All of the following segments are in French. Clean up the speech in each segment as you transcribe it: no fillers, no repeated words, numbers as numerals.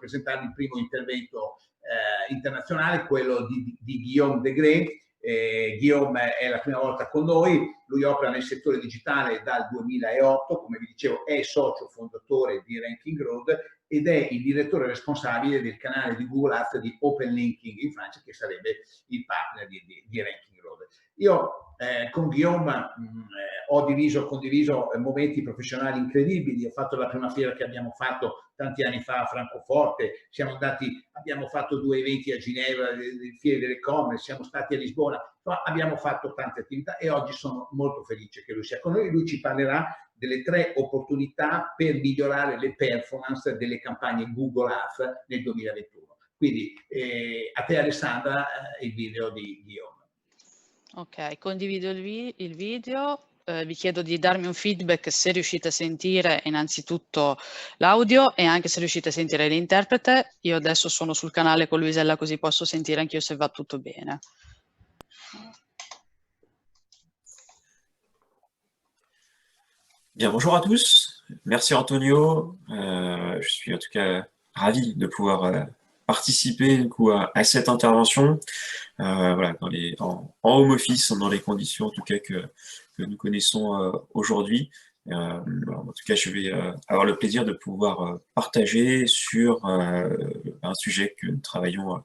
presentarvi il primo intervento internazionale, quello di Guillaume Degré. Guillaume è la prima volta con noi, lui opera nel settore digitale dal 2008, come vi dicevo è socio fondatore di Ranking Road ed è il direttore responsabile del canale di Google Ads di Open Linking in Francia, che sarebbe il partner di Ranking Road. Io con Guillaume ho condiviso momenti professionali incredibili. Ho fatto la prima fiera che abbiamo fatto tanti anni fa a Francoforte, abbiamo fatto 2 eventi a Ginevra, le fiere dell'e-commerce, siamo stati a Lisbona, abbiamo fatto tante attività e oggi sono molto felice che lui sia con noi. Lui ci parlerà delle 3 opportunità per migliorare le performance delle campagne Google Ads nel 2021. Quindi a te Alessandra il video di Guillaume. Ok, condivido il video. Vi chiedo di darmi un feedback se riuscite a sentire innanzitutto l'audio e anche se riuscite a sentire l'interprete. Io adesso sono sul canale con Luisella, così posso sentire anch'io se va tutto bene. Bien, bonjour à tous. Merci Antonio. Je suis en tout cas ravi de pouvoir participer du coup, à cette intervention. Voilà, en home office, dans les conditions en tout cas que nous connaissons aujourd'hui. En tout cas, je vais avoir le plaisir de pouvoir partager sur un sujet que nous travaillons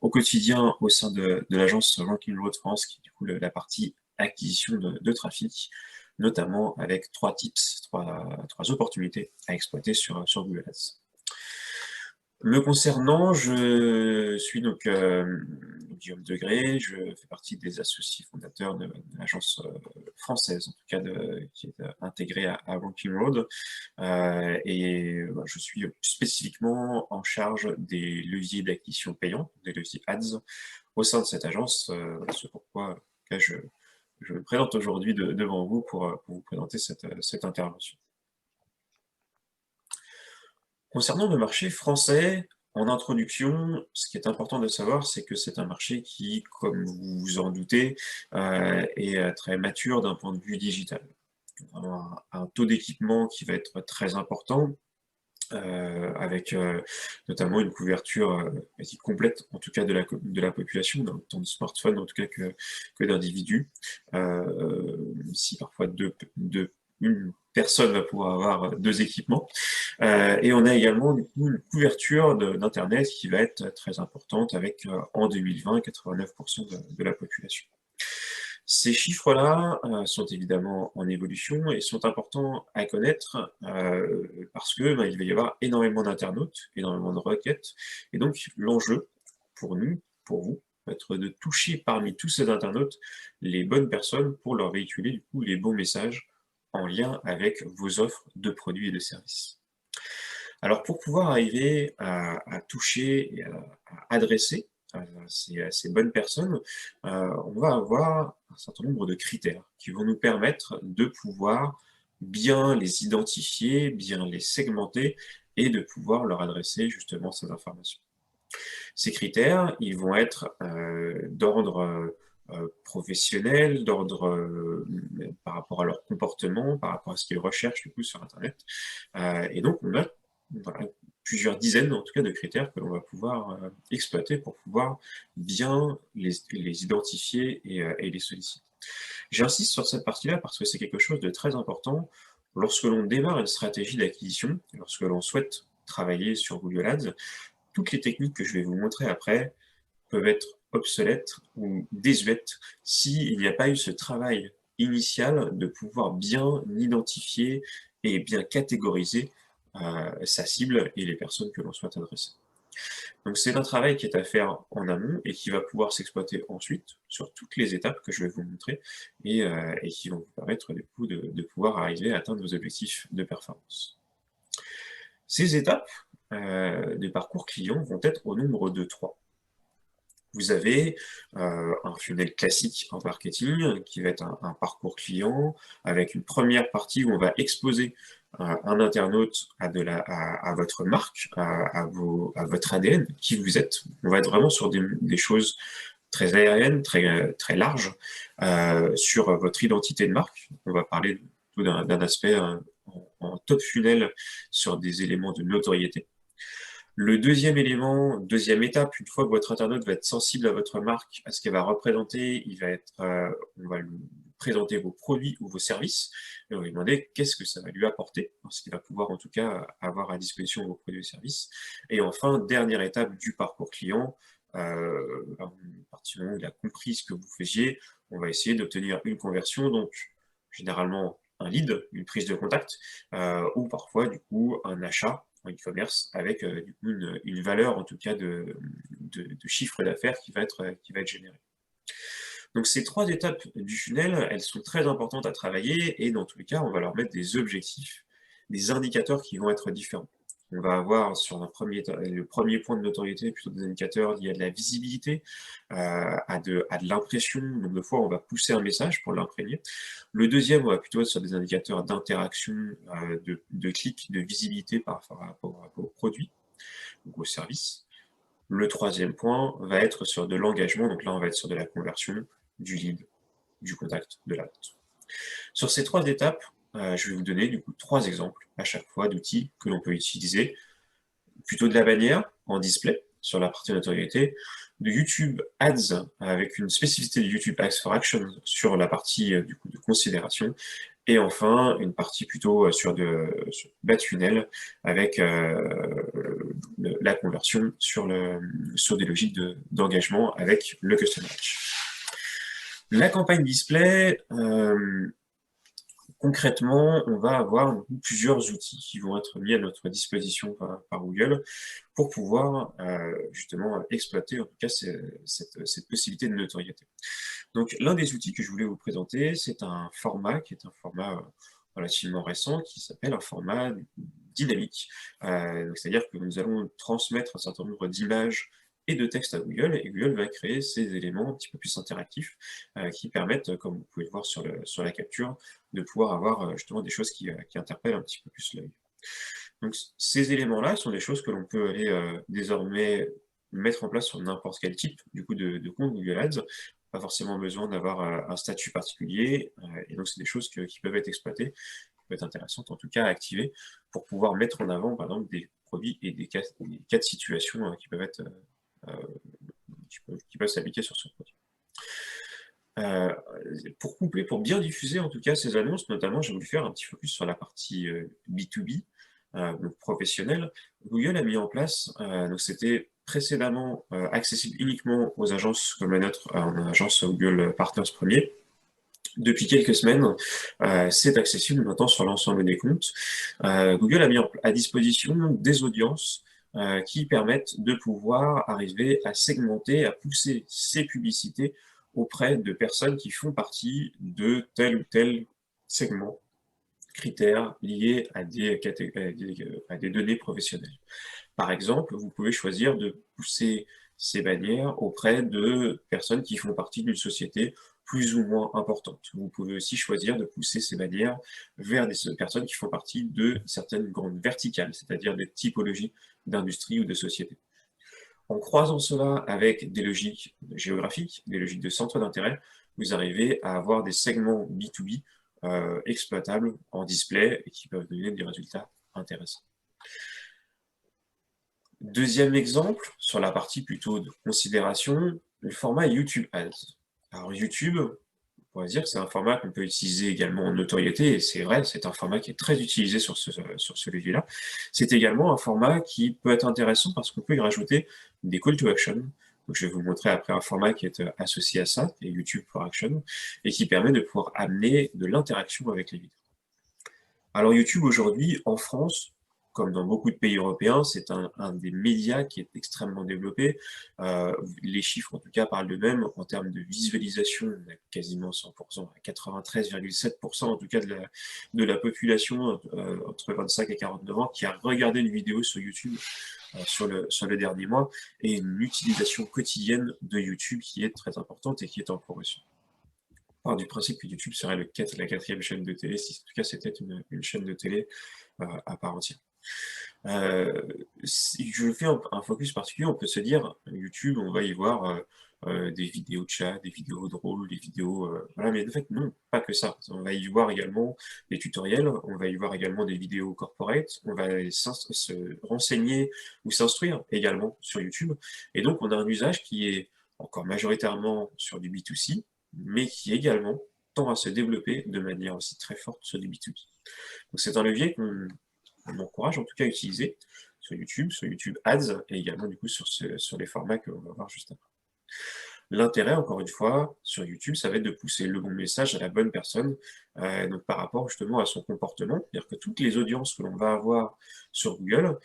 au quotidien au sein de l'agence Ranking Road France, qui est du coup la partie acquisition de trafic, notamment avec 3 tips, 3 opportunités à exploiter sur Google Ads. Me concernant, je suis donc Guillaume Degré, je fais partie des associés fondateurs de l'agence française, en tout cas qui est intégrée à Ranking Road, et je suis spécifiquement en charge des leviers d'acquisition payants, des leviers ads, au sein de cette agence. C'est pourquoi je me présente aujourd'hui devant vous pour vous présenter cette intervention. Concernant le marché français, en introduction, ce qui est important de savoir, c'est que c'est un marché qui, comme vous vous en doutez, est très mature d'un point de vue digital. Un taux d'équipement qui va être très important, avec notamment une couverture quasi complète, en tout cas de la population, tant de smartphones en tout cas que d'individus. Si parfois une personne va pouvoir avoir 2 équipements. Et on a également du coup, une couverture d'Internet qui va être très importante avec, en 2020, 89% de la population. Ces chiffres-là sont évidemment en évolution et sont importants à connaître parce que il va y avoir énormément d'internautes, énormément de requêtes, et donc l'enjeu pour nous, pour vous, va être de toucher parmi tous ces internautes les bonnes personnes pour leur véhiculer du coup les bons messages en lien avec vos offres de produits et de services. Alors pour pouvoir arriver à toucher et à adresser ces bonnes personnes, on va avoir un certain nombre de critères qui vont nous permettre de pouvoir bien les identifier, bien les segmenter et de pouvoir leur adresser justement ces informations. Ces critères, ils vont être d'ordre professionnel, d'ordre par rapport à leur comportement, par rapport à ce qu'ils recherchent du coup sur Internet. Et donc on a plusieurs dizaines en tout cas de critères que l'on va pouvoir exploiter pour pouvoir bien les identifier et les solliciter. J'insiste sur cette partie-là parce que c'est quelque chose de très important. Lorsque l'on démarre une stratégie d'acquisition, lorsque l'on souhaite travailler sur Google Ads, toutes les techniques que je vais vous montrer après peuvent être obsolètes ou désuètes s'il n'y a pas eu ce travail initial de pouvoir bien identifier et bien catégoriser sa cible et les personnes que l'on souhaite adresser. Donc c'est un travail qui est à faire en amont et qui va pouvoir s'exploiter ensuite sur toutes les étapes que je vais vous montrer et qui vont vous permettre du coup de pouvoir arriver à atteindre vos objectifs de performance. Ces étapes des parcours clients vont être au nombre de 3. Vous avez un funnel classique en marketing qui va être un parcours client avec une première partie où on va exposer un internaute à votre marque, à votre ADN, qui vous êtes. On va être vraiment sur des choses très aériennes, très larges, sur votre identité de marque. On va parler d'un aspect en top funnel sur des éléments de notoriété. Le deuxième élément, deuxième étape, une fois que votre internaute va être sensible à votre marque, à ce qu'elle va représenter, on va lui présenter vos produits ou vos services, et on va lui demander qu'est-ce que ça va lui apporter, parce qu'il va pouvoir en tout cas avoir à disposition vos produits et services. Et enfin, dernière étape du parcours client, à partir du moment où il a compris ce que vous faisiez, on va essayer d'obtenir une conversion, donc généralement un lead, une prise de contact, ou parfois du coup un achat en e-commerce avec du coup une valeur en tout cas de chiffre d'affaires qui va être généré. Donc ces trois étapes du funnel, elles sont très importantes à travailler et dans tous les cas, on va leur mettre des objectifs, des indicateurs qui vont être différents. On va avoir sur le premier point de notoriété plutôt des indicateurs liés à de la visibilité, à de l'impression, le nombre de fois on va pousser un message pour l'imprégner. Le deuxième, on va plutôt être sur des indicateurs d'interaction, de clics, de visibilité par rapport aux produits ou aux services. Le troisième point va être sur de l'engagement, donc là on va être sur de la conversion, du lead, du contact, de la vente. Sur ces trois étapes, je vais vous donner du coup 3 exemples à chaque fois d'outils que l'on peut utiliser. Plutôt de la bannière en display sur la partie notoriété, de YouTube Ads avec une spécificité de YouTube Ads for Action sur la partie du coup, de considération, et enfin une partie plutôt sur bas tunnel avec la conversion sur des logiques d'engagement avec le Custom Match. La campagne display, concrètement, on va avoir plusieurs outils qui vont être mis à notre disposition par Google pour pouvoir justement exploiter en tout cas cette possibilité de notoriété. Donc l'un des outils que je voulais vous présenter, c'est un format qui est un format relativement récent qui s'appelle un format dynamique. C'est-à-dire que nous allons transmettre un certain nombre d'images et de texte à Google, et Google va créer ces éléments un petit peu plus interactifs qui permettent, comme vous pouvez le voir sur la capture, de pouvoir avoir justement des choses qui interpellent un petit peu plus l'œil. Donc ces éléments-là sont des choses que l'on peut aller désormais mettre en place sur n'importe quel type du coup, de compte Google Ads, pas forcément besoin d'avoir un statut particulier, et donc c'est des choses qui peuvent être exploitées, qui peuvent être intéressantes en tout cas à activer, pour pouvoir mettre en avant par exemple des produits et des cas de situation qui peuvent être qui peuvent s'appliquer sur ce produit. Pour coupler, pour bien diffuser en tout cas ces annonces, notamment j'ai voulu faire un petit focus sur la partie B2B, donc professionnelle. Google a mis en place, donc c'était précédemment accessible uniquement aux agences comme la nôtre, en agence Google Partners Premier. Depuis quelques semaines, c'est accessible maintenant sur l'ensemble des comptes. Google a mis à disposition des audiences qui permettent de pouvoir arriver à segmenter, à pousser ces publicités auprès de personnes qui font partie de tel ou tel segment, critères liés à des données professionnelles. Par exemple, vous pouvez choisir de pousser ces bannières auprès de personnes qui font partie d'une société plus ou moins importante. Vous pouvez aussi choisir de pousser ces bannières vers des personnes qui font partie de certaines grandes verticales, c'est-à-dire des typologies d'industrie ou de société. En croisant cela avec des logiques géographiques, des logiques de centre d'intérêt, vous arrivez à avoir des segments B2B exploitables en display et qui peuvent donner des résultats intéressants. Deuxième exemple, sur la partie plutôt de considération, le format YouTube Ads. Alors YouTube, on pourrait dire que c'est un format qu'on peut utiliser également en notoriété, et c'est vrai, c'est un format qui est très utilisé sur ce levier-là. C'est également un format qui peut être intéressant parce qu'on peut y rajouter des call to action. Donc je vais vous montrer après un format qui est associé à ça, qui est YouTube for Action, et qui permet de pouvoir amener de l'interaction avec les vidéos. Alors YouTube aujourd'hui, en France, comme dans beaucoup de pays européens, c'est un des médias qui est extrêmement développé. Les chiffres, en tout cas, parlent d'eux-mêmes. En termes de visualisation, on a quasiment 100%, à 93,7% en tout cas de la population entre 25 et 49 ans qui a regardé une vidéo sur YouTube sur le dernier mois, et une utilisation quotidienne de YouTube qui est très importante et qui est en progression. On part du principe que YouTube serait la 4e chaîne de télé, si en tout cas c'était une chaîne de télé à part entière. Si je fais un focus particulier, on peut se dire, YouTube, on va y voir des vidéos de chat, des vidéos drôles, des vidéos... voilà, mais en fait, non, pas que ça. On va y voir également des tutoriels, on va y voir également des vidéos corporate, on va se renseigner ou s'instruire également sur YouTube. Et donc, on a un usage qui est encore majoritairement sur du B2C, mais qui également tend à se développer de manière aussi très forte sur du B2B. Donc c'est un levier qu'on encourage en tout cas à utiliser sur YouTube Ads, et également du coup sur les formats que l'on va voir juste après. L'intérêt, encore une fois, sur YouTube, ça va être de pousser le bon message à la bonne personne, donc par rapport justement à son comportement. C'est-à-dire que toutes les audiences que l'on va avoir sur Google,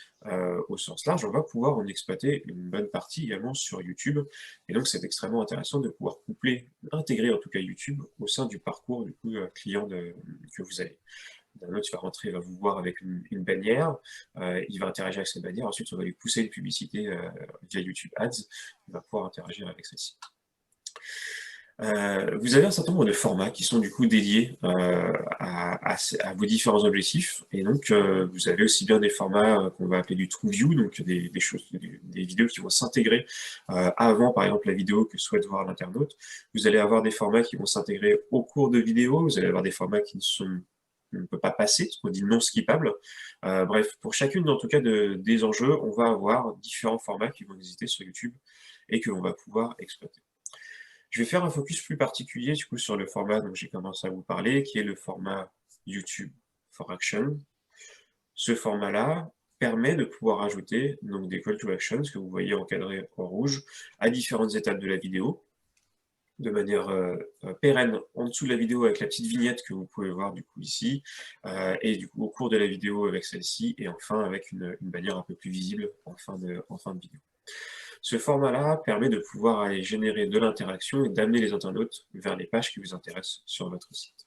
au sens large, on va pouvoir en exploiter une bonne partie également sur YouTube. Et donc c'est extrêmement intéressant de pouvoir intégrer en tout cas YouTube au sein du parcours du coup, client que vous avez. Un autre, il va rentrer, il va vous voir avec une bannière, il va interagir avec cette bannière, ensuite on va lui pousser une publicité via YouTube Ads, il va pouvoir interagir avec celle-ci. Vous avez un certain nombre de formats qui sont du coup dédiés à vos différents objectifs, et donc vous avez aussi bien des formats qu'on va appeler du TrueView, donc des vidéos qui vont s'intégrer avant par exemple la vidéo que souhaite voir l'internaute. Vous allez avoir des formats qui vont s'intégrer au cours de vidéos, vous allez avoir des formats qui ne peut pas passer, ce qu'on dit non skippable. Bref, pour chacune en tout cas des enjeux, on va avoir différents formats qui vont exister sur YouTube et que l'on va pouvoir exploiter. Je vais faire un focus plus particulier du coup sur le format dont j'ai commencé à vous parler, qui est le format YouTube for Action. Ce format-là permet de pouvoir ajouter donc des call to action, ce que vous voyez encadré en rouge, à différentes étapes de la vidéo, de manière pérenne en dessous de la vidéo avec la petite vignette que vous pouvez voir du coup ici, et du coup au cours de la vidéo avec celle-ci, et enfin avec une bannière un peu plus visible en fin de vidéo. Ce format-là permet de pouvoir aller générer de l'interaction et d'amener les internautes vers les pages qui vous intéressent sur votre site.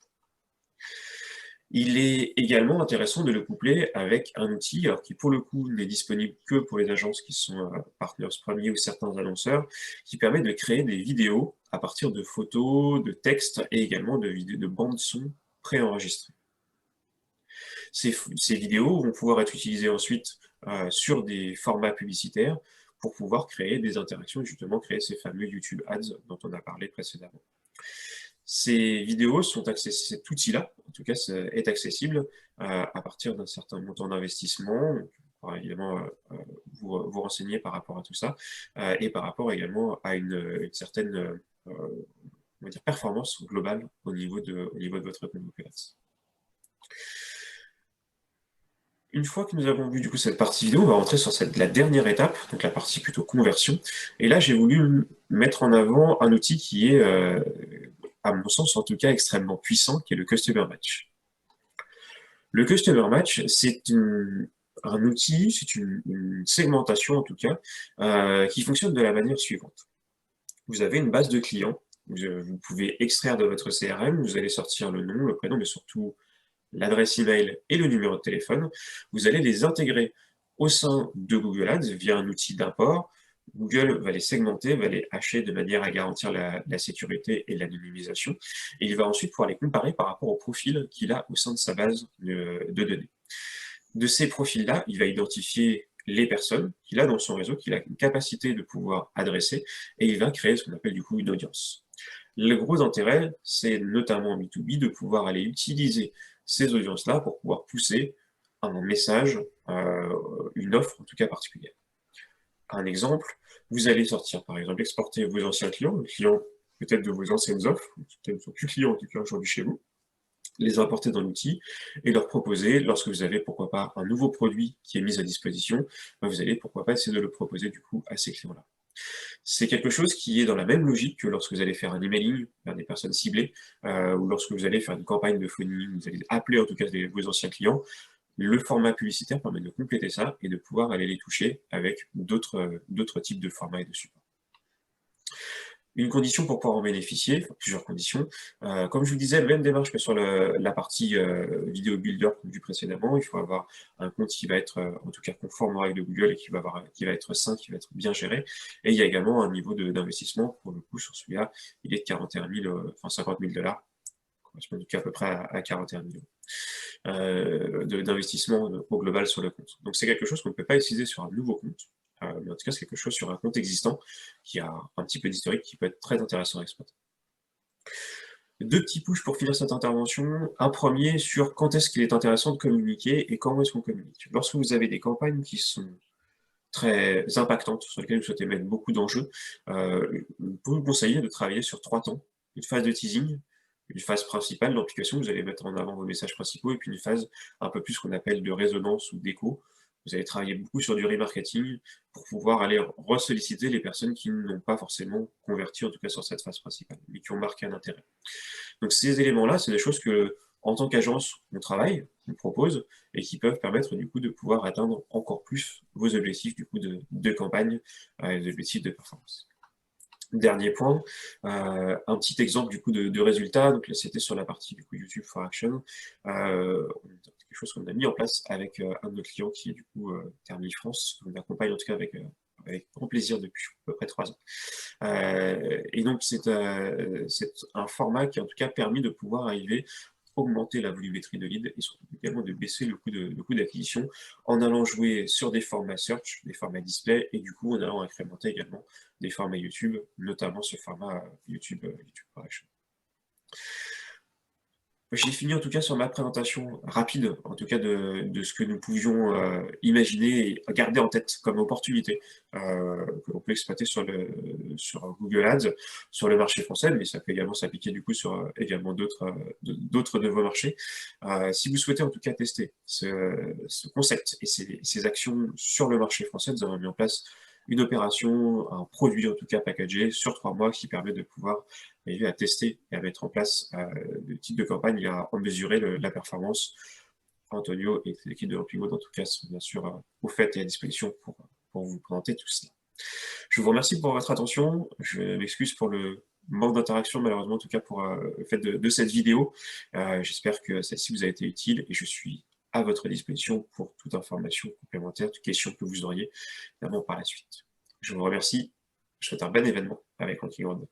Il est également intéressant de le coupler avec un outil, alors qui pour le coup n'est disponible que pour les agences qui sont partners premiers ou certains annonceurs, qui permet de créer des vidéos à partir de photos, de textes et également de bandes son préenregistrées. Ces vidéos vont pouvoir être utilisées ensuite sur des formats publicitaires pour pouvoir créer des interactions et justement créer ces fameux YouTube Ads dont on a parlé précédemment. Ces vidéos sont accessibles, cet outil-là, en tout cas, est accessible à partir d'un certain montant d'investissement. On pourra évidemment vous renseigner par rapport à tout ça, et par rapport également à une certaine on va dire performance globale au niveau de votre compte Google Ads. Une fois que nous avons vu du coup cette partie vidéo, on va rentrer sur la dernière étape, donc la partie plutôt conversion. Et là, j'ai voulu mettre en avant un outil qui est, à mon sens en tout cas, extrêmement puissant, qui est le Customer Match. Le Customer Match, c'est un outil, c'est une segmentation en tout cas, qui fonctionne de la manière suivante. Vous avez une base de clients, vous pouvez extraire de votre CRM, vous allez sortir le nom, le prénom, mais surtout l'adresse email et le numéro de téléphone. Vous allez les intégrer au sein de Google Ads via un outil d'import. Google va les segmenter, va les hacher de manière à garantir la sécurité et l'anonymisation. Et il va ensuite pouvoir les comparer par rapport au profil qu'il a au sein de sa base de données. De ces profils-là, il va identifier les personnes qu'il a dans son réseau, qu'il a une capacité de pouvoir adresser, et il va créer ce qu'on appelle du coup une audience. Le gros intérêt, c'est notamment en B2B de pouvoir aller utiliser ces audiences-là pour pouvoir pousser un message, une offre en tout cas particulière. Un exemple, vous allez sortir par exemple, exporter vos anciens clients, les clients peut-être de vos anciennes offres, peut-être ne sont plus clients en tout cas aujourd'hui chez vous, les importer dans l'outil et leur proposer, lorsque vous avez pourquoi pas un nouveau produit qui est mis à disposition, vous allez pourquoi pas essayer de le proposer du coup à ces clients-là. C'est quelque chose qui est dans la même logique que lorsque vous allez faire un emailing vers des personnes ciblées, ou lorsque vous allez faire une campagne de phoning, vous allez appeler en tout cas vos anciens clients. Le format publicitaire permet de compléter ça et de pouvoir aller les toucher avec d'autres types de formats et de supports. Une condition pour pouvoir en bénéficier, enfin, plusieurs conditions. Comme je vous disais, même démarche que sur la partie vidéo builder comme vu précédemment, il faut avoir un compte qui va être en tout cas conforme aux règles de Google et qui va être sain, qui va être bien géré. Et il y a également un niveau d'investissement, pour le coup sur celui-là, il est de 50 000 $, correspond du coup à peu près à 41 000 €. d'investissement au global sur le compte. Donc c'est quelque chose qu'on ne peut pas utiliser sur un nouveau compte, mais en tout cas c'est quelque chose sur un compte existant qui a un petit peu d'historique qui peut être très intéressant à exploiter. Deux petits pushs pour finir cette intervention. Un premier sur quand est-ce qu'il est intéressant de communiquer et comment est-ce qu'on communique. Lorsque vous avez des campagnes qui sont très impactantes, sur lesquelles vous souhaitez mettre beaucoup d'enjeux, je peux vous conseiller de travailler sur 3 temps. Une phase de teasing, une phase principale d'application, vous allez mettre en avant vos messages principaux, et puis une phase un peu plus qu'on appelle de résonance ou d'écho. Vous allez travailler beaucoup sur du remarketing pour pouvoir aller ressolliciter les personnes qui n'ont pas forcément converti, en tout cas sur cette phase principale, mais qui ont marqué un intérêt. Donc ces éléments-là, c'est des choses que, en tant qu'agence, on travaille, on propose, et qui peuvent permettre du coup de pouvoir atteindre encore plus vos objectifs du coup de campagne, les objectifs de performance. Dernier point, un petit exemple du coup de résultats. Donc là, c'était sur la partie du coup YouTube for Action. Quelque chose qu'on a mis en place avec un de nos clients qui est du coup Thermi France, qu'on accompagne en tout cas avec grand plaisir depuis à peu près 3 ans. Et donc c'est un format qui a en tout cas permis de pouvoir arriver augmenter la volumétrie de leads et surtout également de baisser le coût d'acquisition en allant jouer sur des formats search, des formats display et du coup en allant incrémenter également des formats YouTube, notamment ce format YouTube for Action. J'ai fini en tout cas sur ma présentation rapide, en tout cas de ce que nous pouvions imaginer et garder en tête comme opportunité que l'on peut exploiter sur Google Ads, sur le marché français, mais ça peut également s'appliquer du coup sur également d'autres de vos marchés. Si vous souhaitez en tout cas tester ce concept et ces actions sur le marché français, nous avons mis en place une opération, un produit en tout cas packagé sur 3 mois qui permet de pouvoir arriver à tester et à mettre en place le type de campagne et à en mesurer la performance. Antonio et l'équipe de Optimode en tout cas sont bien sûr au fait et à disposition pour vous présenter tout cela. Je vous remercie pour votre attention, je m'excuse pour le manque d'interaction malheureusement en tout cas pour le fait de cette vidéo. J'espère que celle-ci vous a été utile et je suis à votre disposition pour toute information complémentaire, toute question que vous auriez évidemment par la suite. Je vous remercie, je vous souhaite un bon événement avec Ranking Road.